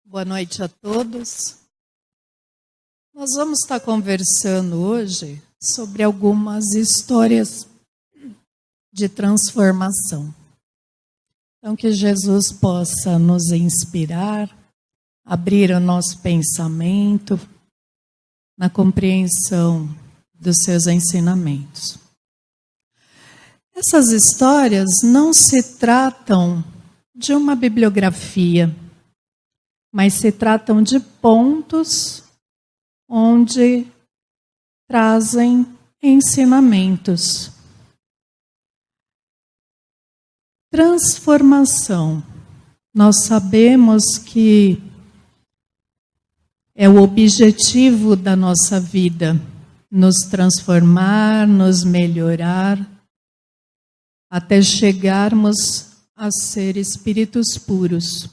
Boa noite a todos. Nós vamos estar conversando hoje sobre algumas histórias de transformação. Então, que Jesus possa nos inspirar, abrir o nosso pensamento na compreensão dos seus ensinamentos. Essas histórias não se tratam de uma bibliografia, mas se tratam de pontos onde trazem ensinamentos. Transformação. Nós sabemos que é o objetivo da nossa vida, nos transformar, nos melhorar, até chegarmos a ser espíritos puros.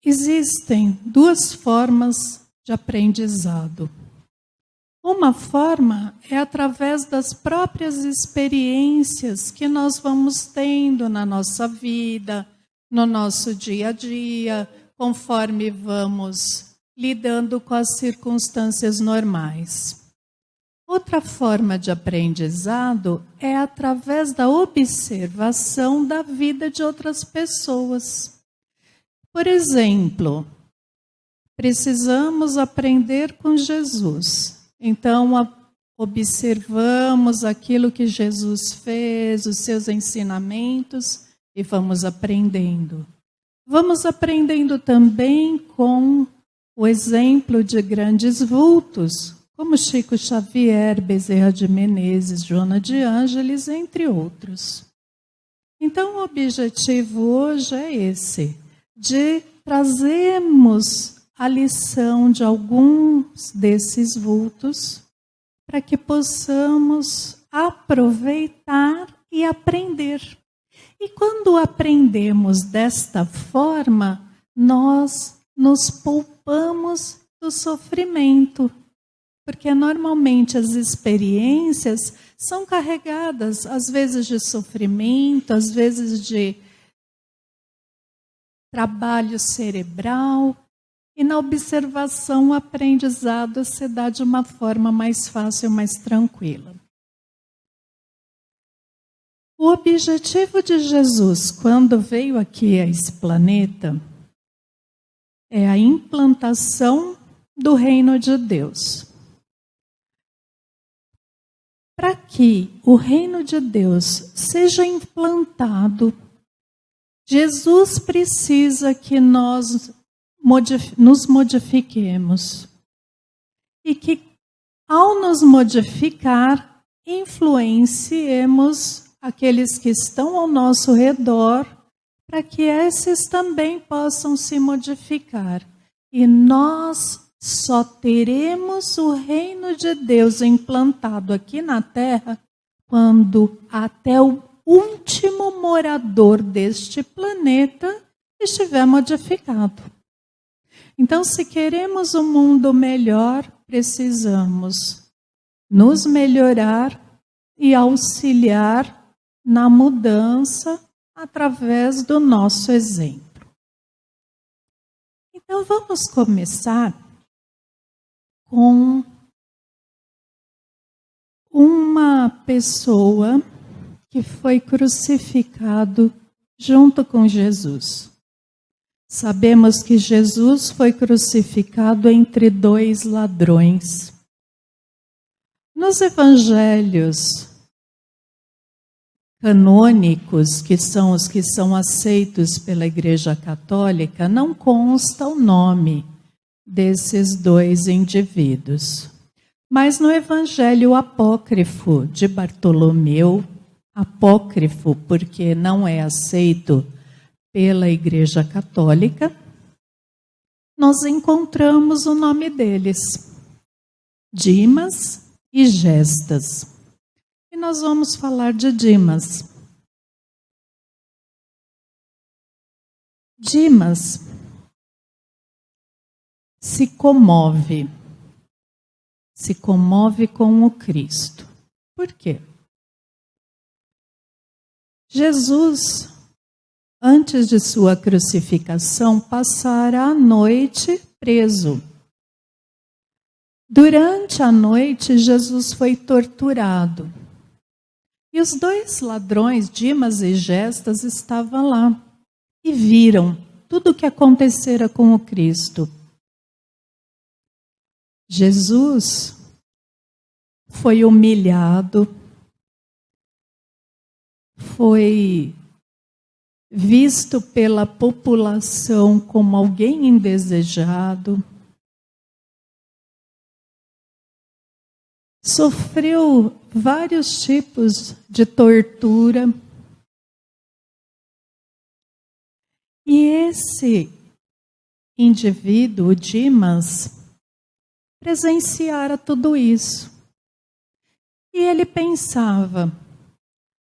Existem duas formas de aprendizado. Uma forma é através das próprias experiências que nós vamos tendo na nossa vida, no nosso dia a dia, conforme vamos lidando com as circunstâncias normais. Outra forma de aprendizado é através da observação da vida de outras pessoas. Por exemplo, precisamos aprender com Jesus. Então, observamos aquilo que Jesus fez, os seus ensinamentos, e vamos aprendendo. Vamos aprendendo também com o exemplo de grandes vultos, como Chico Xavier, Bezerra de Menezes, Joana de Ângeles, entre outros. Então, o objetivo hoje é esse, de trazermos a lição de alguns desses vultos para que possamos aproveitar e aprender. E quando aprendemos desta forma, nós nos poupamos do sofrimento, porque normalmente as experiências são carregadas, às vezes de sofrimento, às vezes de trabalho cerebral, e na observação o aprendizado se dá de uma forma mais fácil, mais tranquila. O objetivo de Jesus, quando veio aqui a esse planeta, é a implantação do reino de Deus. Para que o reino de Deus seja implantado, Jesus precisa que nós nos modifiquemos e que, ao nos modificar, influenciemos aqueles que estão ao nosso redor para que esses também possam se modificar. E nós só teremos o reino de Deus implantado aqui na Terra quando até o último morador deste planeta estiver modificado. Então, se queremos um mundo melhor, precisamos nos melhorar e auxiliar na mudança através do nosso exemplo. Então, vamos começar com uma pessoa que foi crucificado junto com Jesus. Sabemos que Jesus foi crucificado entre dois ladrões. Nos evangelhos canônicos, que são os que são aceitos pela Igreja Católica, não consta o nome desses dois indivíduos. Mas no evangelho apócrifo de Bartolomeu, apócrifo porque não é aceito pela Igreja Católica, nós encontramos o nome deles, Dimas e Gestas. E nós vamos falar de Dimas. Dimas se comove com o Cristo. Por quê? Jesus antes de sua crucificação, passara a noite preso. Durante a noite, Jesus foi torturado. E os 2 ladrões, Dimas e Gestas, estavam lá e viram tudo o que acontecera com o Cristo. Jesus foi humilhado, foi visto pela população como alguém indesejado, sofreu vários tipos de tortura. E esse indivíduo, Dimas, presenciara tudo isso. E ele pensava,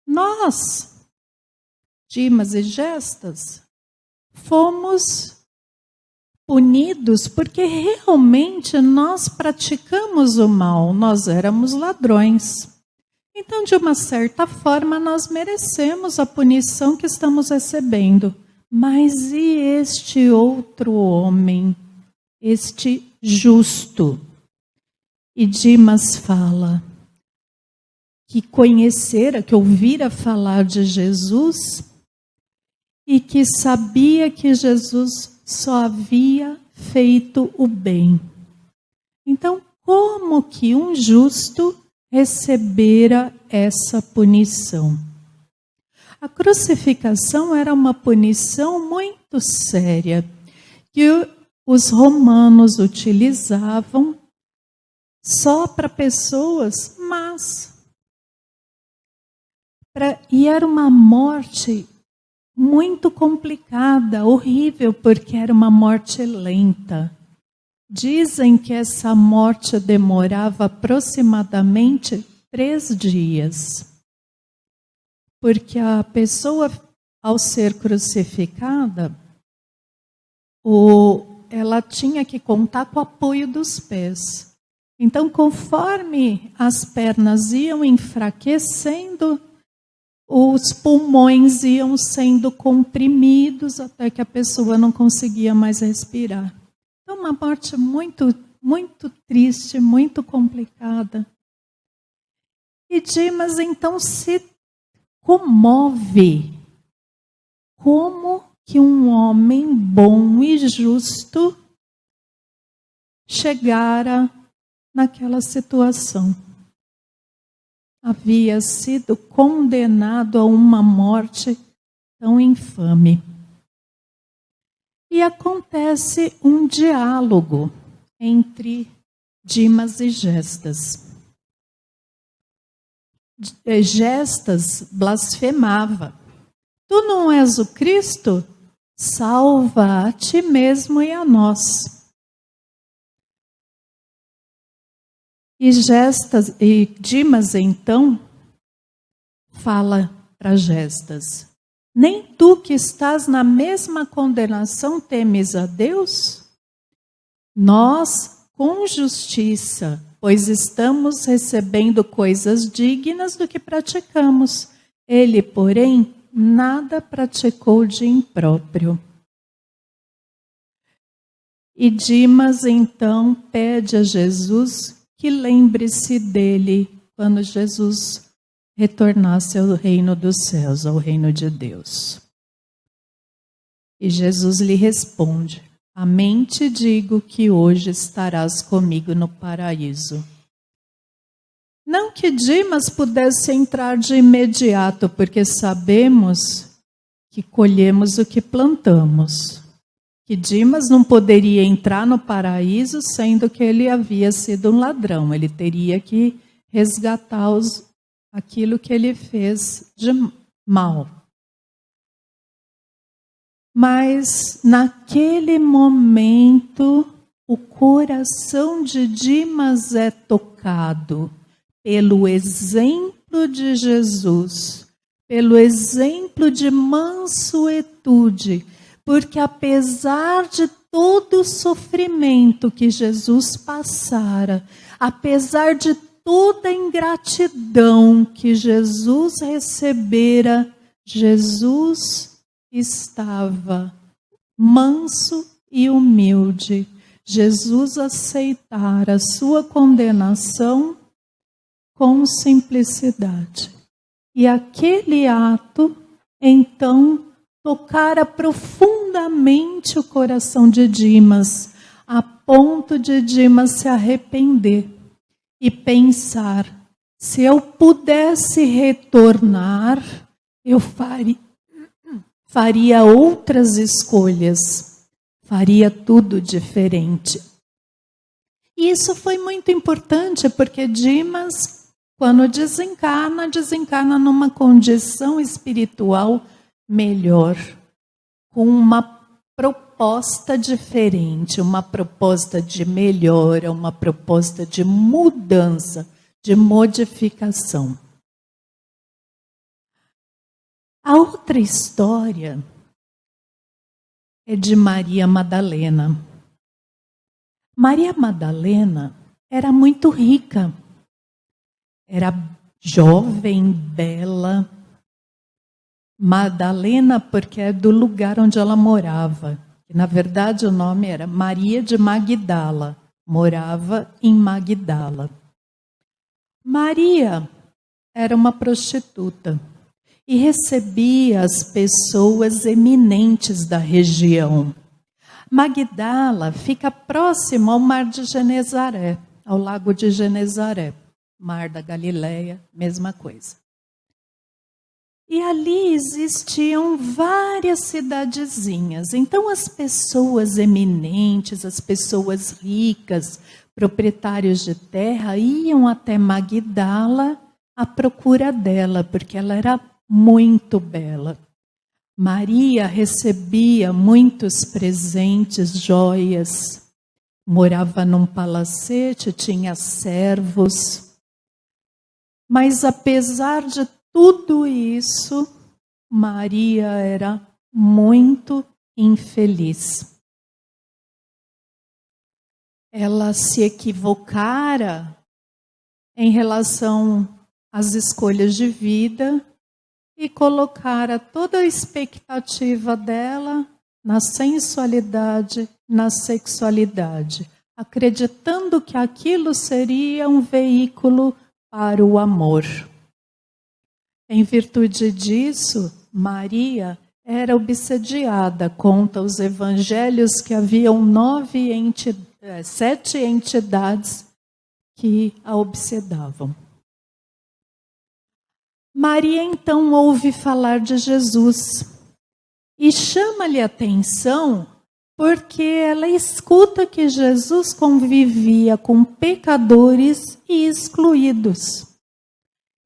nós, Dimas e Gestas, fomos punidos porque realmente nós praticamos o mal, nós éramos ladrões. Então, de uma certa forma, nós merecemos a punição que estamos recebendo. Mas e este outro homem, este justo? E Dimas fala que conhecera, que ouvira falar de Jesus e que sabia que Jesus só havia feito o bem. Então, como que um justo recebera essa punição? A crucificação era uma punição muito séria que os romanos utilizavam só para pessoas más. E era uma morte muito complicada, horrível, porque era uma morte lenta. Dizem que essa morte demorava aproximadamente 3 dias. Porque a pessoa, ao ser crucificada, ela tinha que contar com o apoio dos pés. Então, conforme as pernas iam enfraquecendo, os pulmões iam sendo comprimidos até que a pessoa não conseguia mais respirar. Então, uma morte muito, muito triste, muito complicada. E Dimas, então, se comove. Como que um homem bom e justo chegara naquela situação? Havia sido condenado a uma morte tão infame. E acontece um diálogo entre Dimas e Gestas. Gestas blasfemava. Tu não és o Cristo? Salva a ti mesmo e a nós. E Dimas, então, fala para Gestas: nem tu que estás na mesma condenação temes a Deus? Nós, com justiça, pois estamos recebendo coisas dignas do que praticamos. Ele, porém, nada praticou de impróprio. E Dimas, então, pede a Jesus que lembre-se dele quando Jesus retornasse ao reino dos céus, ao reino de Deus. E Jesus lhe responde: amém te digo que hoje estarás comigo no paraíso. Não que Dimas pudesse entrar de imediato, porque sabemos que colhemos o que plantamos. Que Dimas não poderia entrar no paraíso sendo que ele havia sido um ladrão. Ele teria que resgatar aquilo que ele fez de mal. Mas naquele momento o coração de Dimas é tocado pelo exemplo de Jesus, pelo exemplo de mansuetude, porque apesar de todo o sofrimento que Jesus passara, apesar de toda a ingratidão que Jesus recebera, Jesus estava manso e humilde. Jesus aceitara a sua condenação com simplicidade. E aquele ato, então, tocara profundamente o coração de Dimas, a ponto de Dimas se arrepender e pensar: se eu pudesse retornar, eu faria outras escolhas, faria tudo diferente. E isso foi muito importante, porque Dimas, quando desencarna numa condição espiritual melhor, com uma proposta diferente, uma proposta de melhora, uma proposta de mudança, de modificação. A outra história é de Maria Madalena. Maria Madalena era muito rica, era jovem, bela. Madalena, porque é do lugar onde ela morava. Na verdade, o nome era Maria de Magdala. Morava em Magdala. Maria era uma prostituta e recebia as pessoas eminentes da região. Magdala fica próximo ao mar de Genezaré, ao lago de Genezaré. Mar da Galileia, mesma coisa. E ali existiam várias cidadezinhas. Então as pessoas eminentes, as pessoas ricas, proprietários de terra, iam até Magdala à procura dela, porque ela era muito bela. Maria recebia muitos presentes, joias, morava num palacete, tinha servos. Mas apesar de tudo isso, Maria era muito infeliz. Ela se equivocara em relação às escolhas de vida e colocara toda a expectativa dela na sensualidade, na sexualidade, acreditando que aquilo seria um veículo para o amor. Em virtude disso, Maria era obsediada. Conta os evangelhos que haviam 7 entidades que a obsedavam. Maria então ouve falar de Jesus e chama-lhe a atenção porque ela escuta que Jesus convivia com pecadores e excluídos.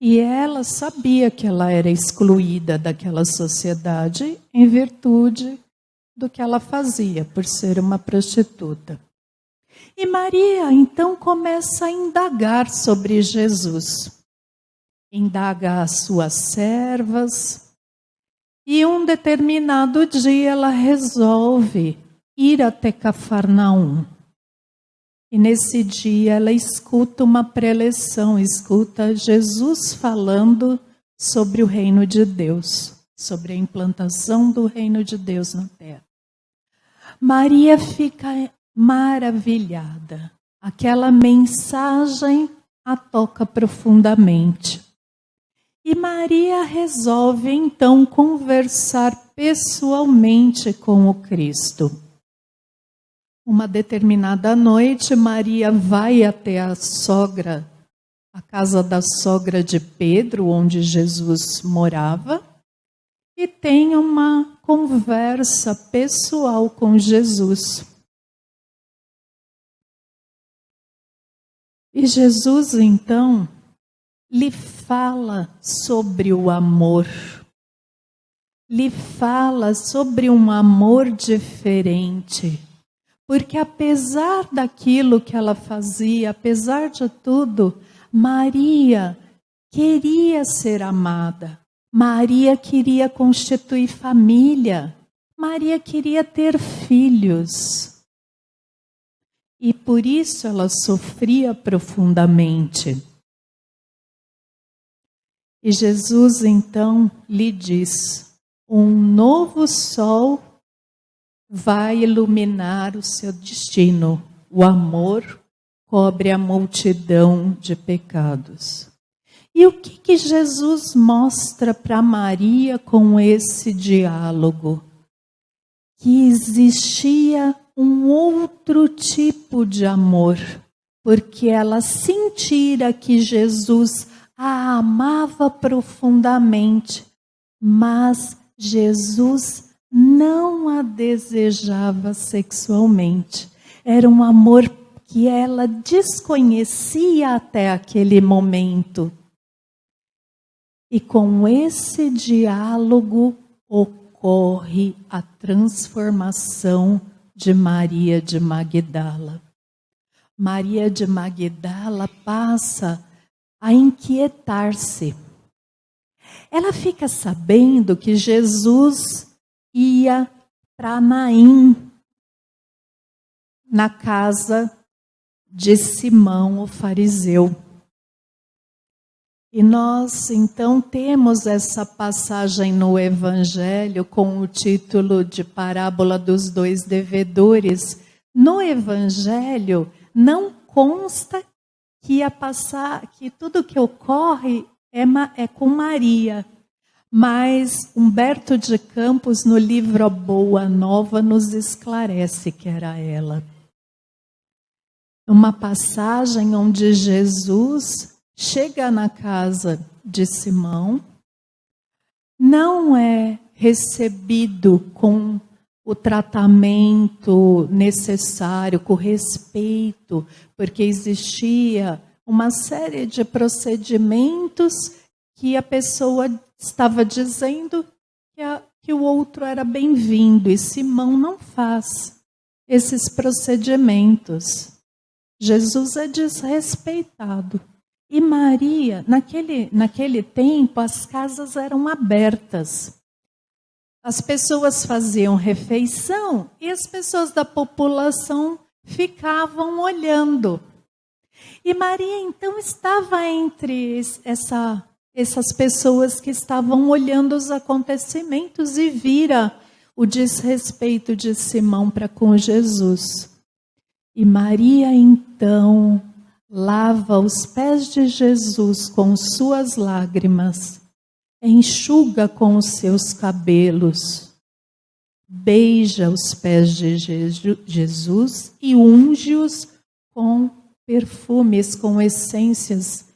E ela sabia que ela era excluída daquela sociedade em virtude do que ela fazia, por ser uma prostituta. E Maria então começa a indagar sobre Jesus. Indaga as suas servas. E um determinado dia ela resolve ir até Cafarnaum. E nesse dia ela escuta uma preleção, escuta Jesus falando sobre o reino de Deus, sobre a implantação do reino de Deus na terra. Maria fica maravilhada. Aquela mensagem a toca profundamente. E Maria resolve então conversar pessoalmente com o Cristo. Uma determinada noite, Maria vai até a casa da sogra de Pedro, onde Jesus morava, e tem uma conversa pessoal com Jesus. E Jesus, então, lhe fala sobre o amor. Lhe fala sobre um amor diferente. Porque apesar daquilo que ela fazia, apesar de tudo, Maria queria ser amada. Maria queria constituir família. Maria queria ter filhos. E por isso ela sofria profundamente. E Jesus então lhe diz: um novo sol vai iluminar o seu destino. O amor cobre a multidão de pecados. E o que Jesus mostra para Maria com esse diálogo? Que existia um outro tipo de amor, porque ela sentira que Jesus a amava profundamente, mas Jesus não a desejava sexualmente. Era um amor que ela desconhecia até aquele momento. E com esse diálogo ocorre a transformação de Maria de Magdala. Maria de Magdala passa a inquietar-se. Ela fica sabendo que Jesus ia para Naim, na casa de Simão, o fariseu. E nós, então, temos essa passagem no Evangelho com o título de Parábola dos Dois Devedores. No Evangelho, não consta que tudo que ocorre é com Maria. Mas Humberto de Campos, no livro A Boa Nova, nos esclarece que era ela. Uma passagem onde Jesus chega na casa de Simão, não é recebido com o tratamento necessário, com respeito, porque existia uma série de procedimentos que a pessoa estava dizendo que o outro era bem-vindo, e Simão não faz esses procedimentos. Jesus é desrespeitado. E Maria, naquele tempo, as casas eram abertas. As pessoas faziam refeição e as pessoas da população ficavam olhando. E Maria, então, estava entre essas pessoas que estavam olhando os acontecimentos e vira o desrespeito de Simão para com Jesus. E Maria, então, lava os pés de Jesus com suas lágrimas, enxuga com os seus cabelos, beija os pés de Jesus e unge-os com perfumes, com essências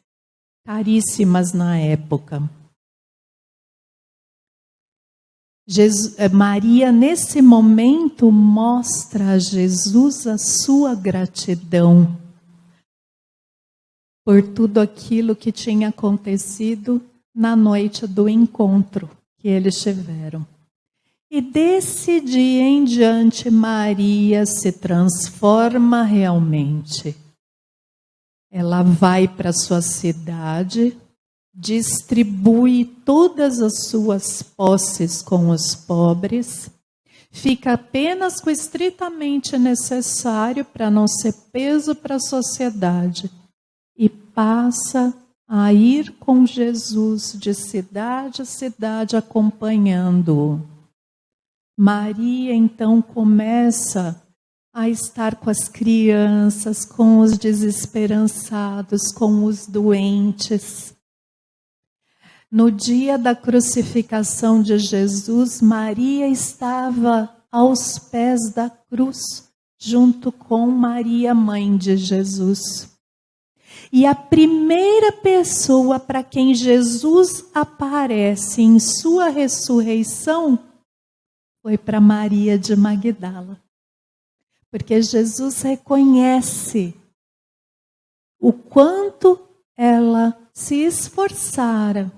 caríssimas na época. Maria, nesse momento, mostra a Jesus a sua gratidão por tudo aquilo que tinha acontecido na noite do encontro que eles tiveram. E desse dia em diante, Maria se transforma realmente. Ela vai para sua cidade, distribui todas as suas posses com os pobres, fica apenas com o estritamente necessário para não ser peso para a sociedade e passa a ir com Jesus de cidade a cidade acompanhando-o. Maria então começa a estar com as crianças, com os desesperançados, com os doentes. No dia da crucificação de Jesus, Maria estava aos pés da cruz, junto com Maria, mãe de Jesus. E a primeira pessoa para quem Jesus aparece em sua ressurreição foi para Maria de Magdala. Porque Jesus reconhece o quanto ela se esforçara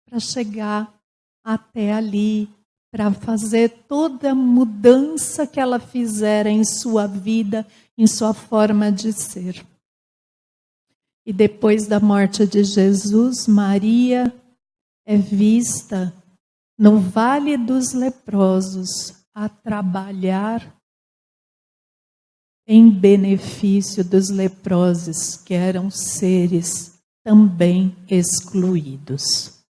para chegar até ali, para fazer toda a mudança que ela fizera em sua vida, em sua forma de ser. E depois da morte de Jesus, Maria é vista no Vale dos Leprosos a trabalhar em benefício dos leprosos, que eram seres também excluídos.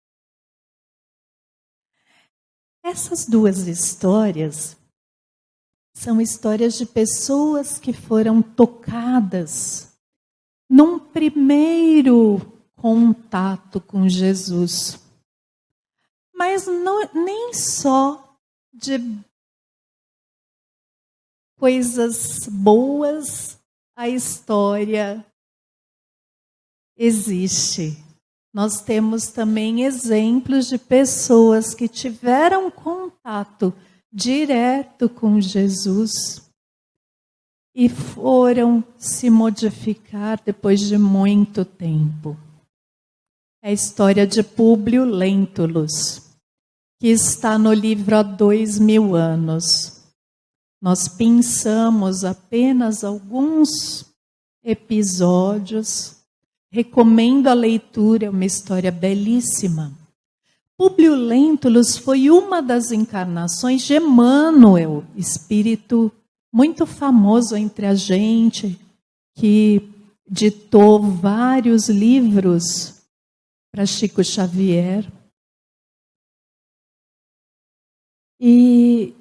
Essas duas histórias são histórias de pessoas que foram tocadas num primeiro contato com Jesus. Mas nem só de coisas boas a história existe. Nós temos também exemplos de pessoas que tiveram contato direto com Jesus e foram se modificar depois de muito tempo. É a história de Públio Lentulus, que está no livro há 2000 anos. Nós pensamos apenas alguns episódios. Recomendo a leitura, é uma história belíssima. Públio Lentulus foi uma das encarnações de Emmanuel, espírito muito famoso entre a gente, que ditou vários livros para Chico Xavier. E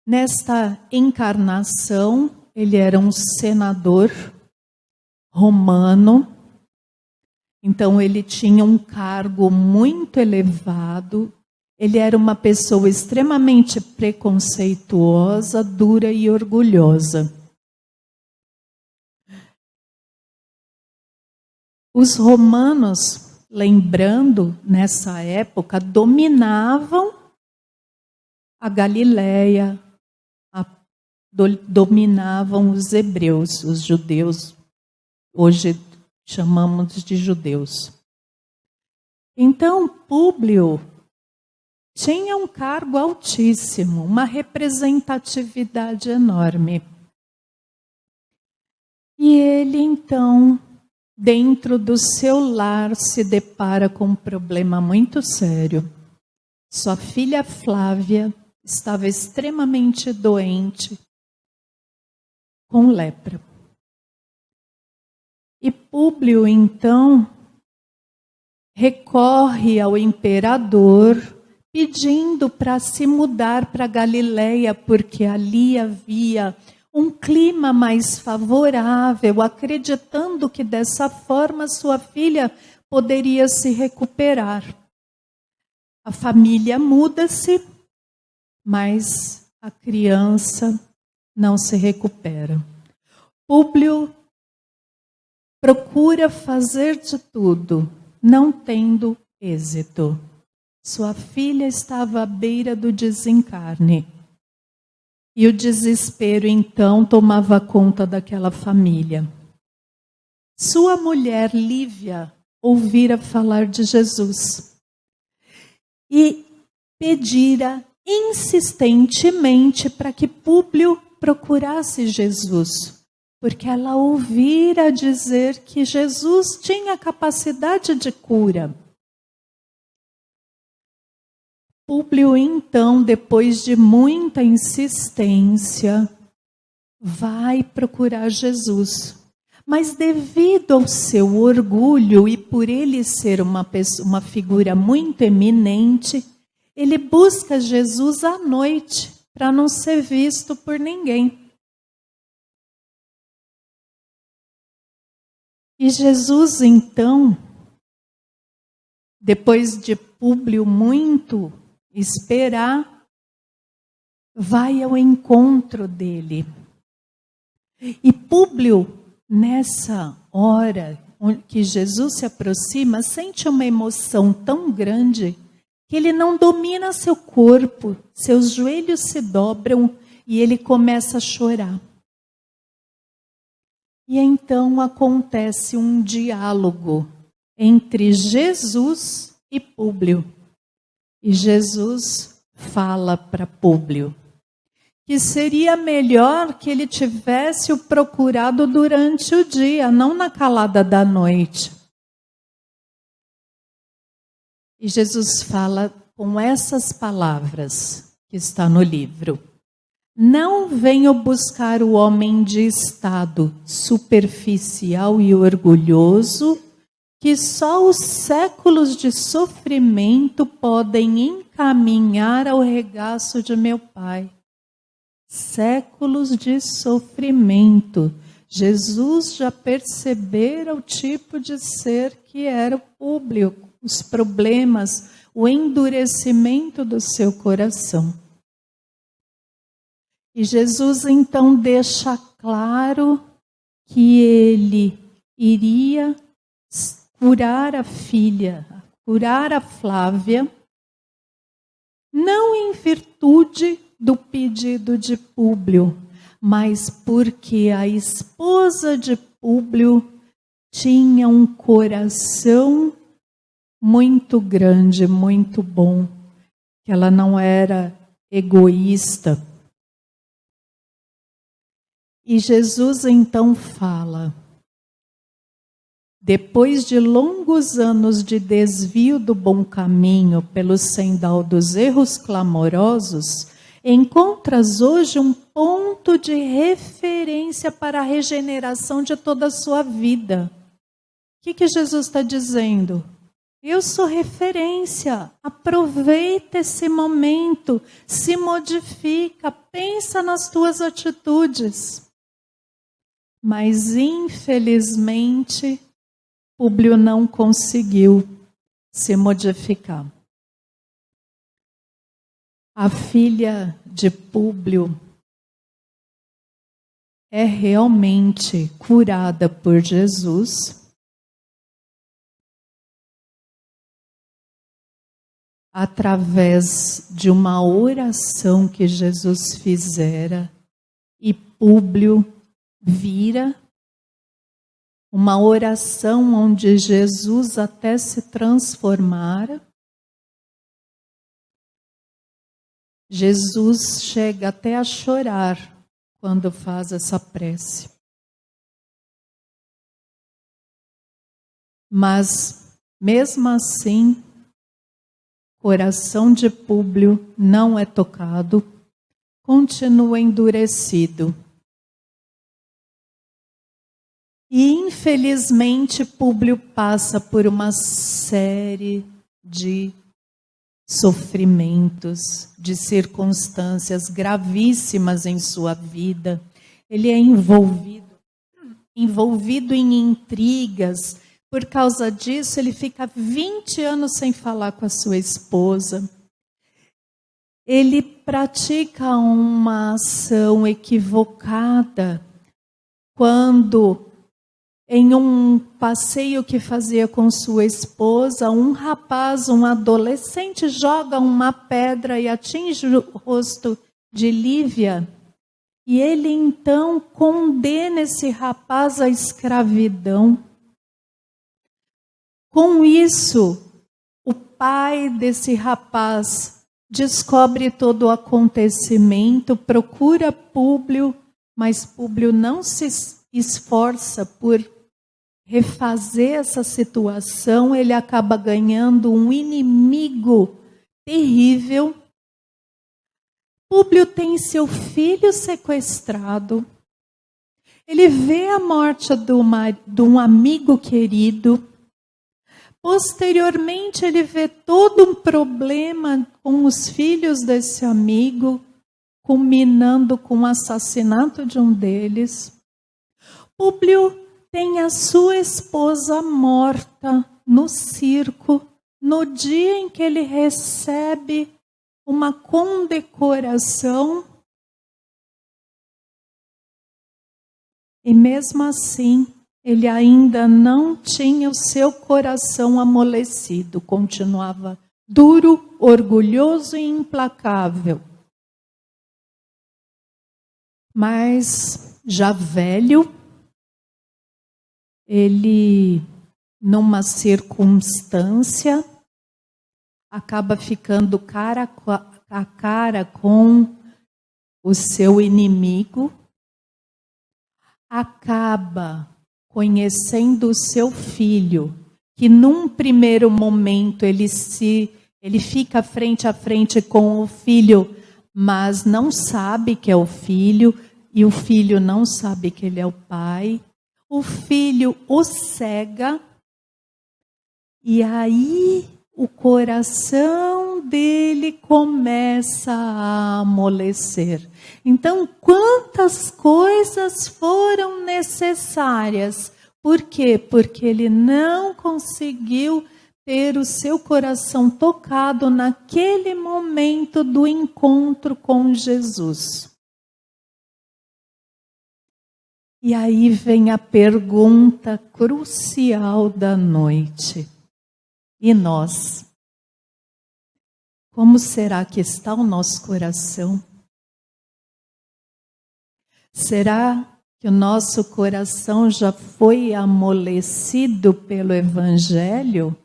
nesta encarnação, ele era um senador romano. Então, ele tinha um cargo muito elevado, ele era uma pessoa extremamente preconceituosa, dura e orgulhosa. Os romanos, lembrando, nessa época, dominavam a Galileia, dominavam os hebreus, os judeus, hoje chamamos de judeus. Então, Públio tinha um cargo altíssimo, uma representatividade enorme. E ele, então, dentro do seu lar, se depara com um problema muito sério. Sua filha Flávia estava extremamente doente com lepra. E Públio, então, recorre ao imperador pedindo para se mudar para Galileia, porque ali havia um clima mais favorável, acreditando que dessa forma sua filha poderia se recuperar. A família muda-se, mas a criança não se recupera. Públio procura fazer de tudo, não tendo êxito. Sua filha estava à beira do desencarne. E o desespero, então, tomava conta daquela família. Sua mulher, Lívia, ouvira falar de Jesus e pedira insistentemente para que Públio procurasse Jesus, porque ela ouvira dizer que Jesus tinha capacidade de cura. Públio, então, depois de muita insistência, vai procurar Jesus. Mas devido ao seu orgulho e por ele ser uma figura muito eminente, ele busca Jesus à noite, para não ser visto por ninguém. E Jesus, então, depois de Públio muito esperar, vai ao encontro dele. E Públio, nessa hora que Jesus se aproxima, sente uma emoção tão grande que ele não domina seu corpo, seus joelhos se dobram e ele começa a chorar. E então acontece um diálogo entre Jesus e Públio. E Jesus fala para Públio que seria melhor que ele tivesse o procurado durante o dia, não na calada da noite. E Jesus fala com essas palavras que está no livro: não venho buscar o homem de estado superficial e orgulhoso que só os séculos de sofrimento podem encaminhar ao regaço de meu Pai. Séculos de sofrimento. Jesus já percebera o tipo de ser que era o Públio, os problemas, o endurecimento do seu coração. E Jesus então deixa claro que ele iria curar a filha, curar a Flávia, não em virtude do pedido de Públio, mas porque a esposa de Públio tinha um coração muito grande, muito bom, que ela não era egoísta. E Jesus então fala: depois de longos anos de desvio do bom caminho pelo sendal dos erros clamorosos, encontras hoje um ponto de referência para a regeneração de toda a sua vida. O que Jesus está dizendo? Eu sou referência, aproveita esse momento, se modifica, pensa nas tuas atitudes. Mas infelizmente, Públio não conseguiu se modificar. A filha de Públio é realmente curada por Jesus através de uma oração que Jesus fizera e Públio vira. Uma oração onde Jesus até se transformara. Jesus chega até a chorar quando faz essa prece. Mas, mesmo assim, o coração de Públio não é tocado, continua endurecido. E, infelizmente, Públio passa por uma série de sofrimentos, de circunstâncias gravíssimas em sua vida. Ele é envolvido em intrigas. Por causa disso, ele fica 20 anos sem falar com a sua esposa. Ele pratica uma ação equivocada quando, em um passeio que fazia com sua esposa, um rapaz, um adolescente, joga uma pedra e atinge o rosto de Lívia. E ele então condena esse rapaz à escravidão. Com isso, o pai desse rapaz descobre todo o acontecimento, procura Públio, mas Públio não se esforça por refazer essa situação. Ele acaba ganhando um inimigo terrível. Públio tem seu filho sequestrado. Ele vê a morte de um amigo querido. Posteriormente, ele vê todo um problema com os filhos desse amigo, culminando com o assassinato de um deles. Públio tem a sua esposa morta no circo, no dia em que ele recebe uma condecoração. E mesmo assim, ele ainda não tinha o seu coração amolecido, continuava duro, orgulhoso e implacável. Mas, já velho, ele, numa circunstância, acaba ficando cara a cara com o seu inimigo, acaba conhecendo o seu filho, que num primeiro momento ele fica frente a frente com o filho, mas não sabe que é o filho, e o filho não sabe que ele é o pai. O filho o cega, E aí o coração dele começa a amolecer. Então, quantas coisas foram necessárias? Por quê? Porque ele não conseguiu ter o seu coração tocado naquele momento do encontro com Jesus. E aí vem a pergunta crucial da noite. E nós? Como será que está o nosso coração? Será que o nosso coração já foi amolecido pelo Evangelho?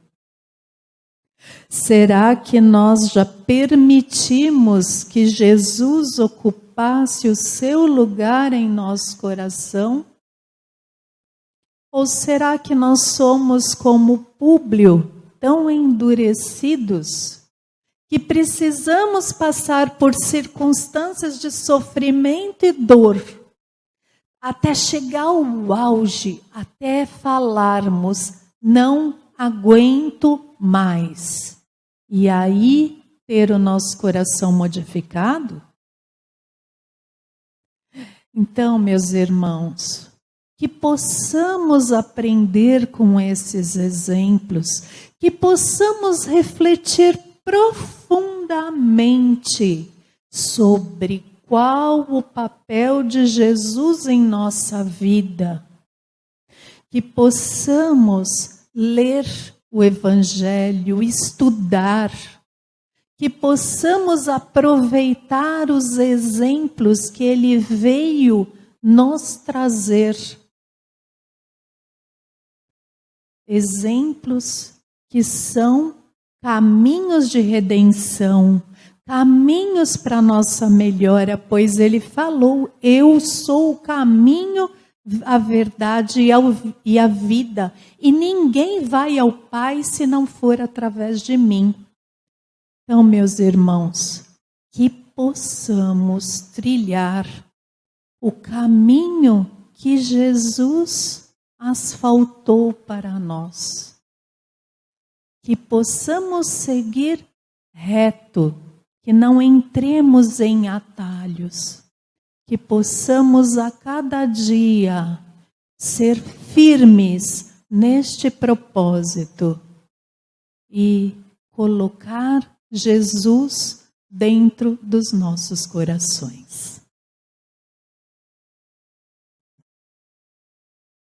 Será que nós já permitimos que Jesus ocupasse o seu lugar em nosso coração? Ou será que nós somos como Públio, tão endurecidos, que precisamos passar por circunstâncias de sofrimento e dor, até chegar ao auge, até falarmos, não aguento mais. E aí ter o nosso coração modificado? Então, meus irmãos, que possamos aprender com esses exemplos, que possamos refletir profundamente sobre qual o papel de Jesus em nossa vida, que possamos ler o Evangelho, estudar, que possamos aproveitar os exemplos que ele veio nos trazer. Exemplos que são caminhos de redenção, caminhos para a nossa melhora, pois ele falou, eu sou o caminho, a verdade e a vida, e ninguém vai ao Pai se não for através de mim. Então, meus irmãos, que possamos trilhar o caminho que Jesus asfaltou para nós. Que possamos seguir reto, que não entremos em atalhos, que possamos a cada dia ser firmes neste propósito e colocar Jesus dentro dos nossos corações.